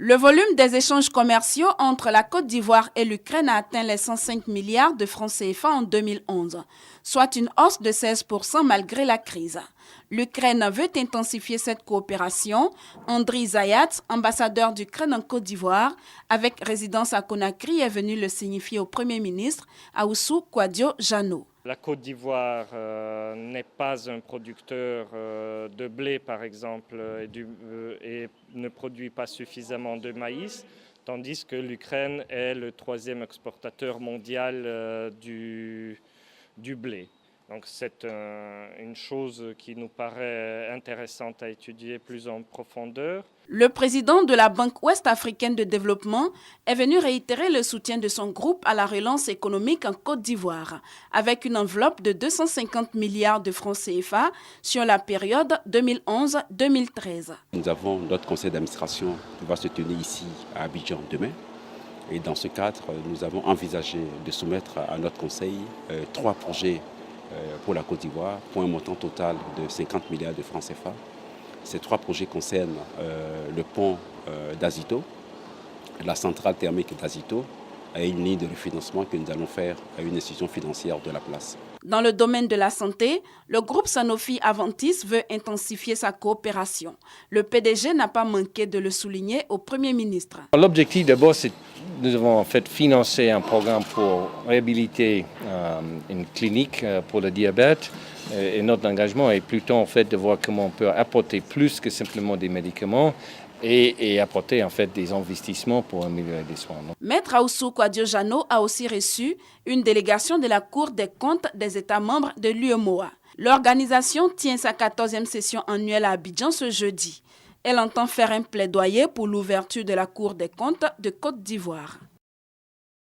Le volume des échanges commerciaux entre la Côte d'Ivoire et l'Ukraine a atteint les 105 milliards de francs CFA en 2011, soit une hausse de 16% malgré la crise. L'Ukraine veut intensifier cette coopération. Andriy Zayat, ambassadeur d'Ukraine en Côte d'Ivoire, avec résidence à Conakry, est venu le signifier au Premier ministre Ahoussou Kouadio-Jano. La Côte d'Ivoire n'est pas un producteur de blé, par exemple, et ne produit pas suffisamment de maïs, tandis que l'Ukraine est le troisième exportateur mondial du blé. Donc c'est une chose qui nous paraît intéressante à étudier plus en profondeur. Le président de la Banque ouest-africaine de développement est venu réitérer le soutien de son groupe à la relance économique en Côte d'Ivoire, avec une enveloppe de 250 milliards de francs CFA sur la période 2011-2013. Nous avons notre conseil d'administration qui va se tenir ici à Abidjan demain. Et dans ce cadre, nous avons envisagé de soumettre à notre conseil 3 projets pour la Côte d'Ivoire pour un montant total de 50 milliards de francs CFA. Ces 3 projets concernent le pont d'Azito, la centrale thermique d'Azito et une ligne de refinancement que nous allons faire à une institution financière de la place. Dans le domaine de la santé, le groupe Sanofi-Aventis veut intensifier sa coopération. Le PDG n'a pas manqué de le souligner au Premier ministre. L'objectif d'abord, c'est que nous avons en fait financé un programme pour réhabiliter une clinique pour le diabète. Et notre engagement est plutôt en fait de voir comment on peut apporter plus que simplement des médicaments et apporter en fait des investissements pour améliorer les soins. Maître Ahoussou Kouadio-Jano a aussi reçu une délégation de la Cour des comptes des États membres de l'UEMOA. L'organisation tient sa 14e session annuelle à Abidjan ce jeudi. Elle entend faire un plaidoyer pour l'ouverture de la Cour des comptes de Côte d'Ivoire.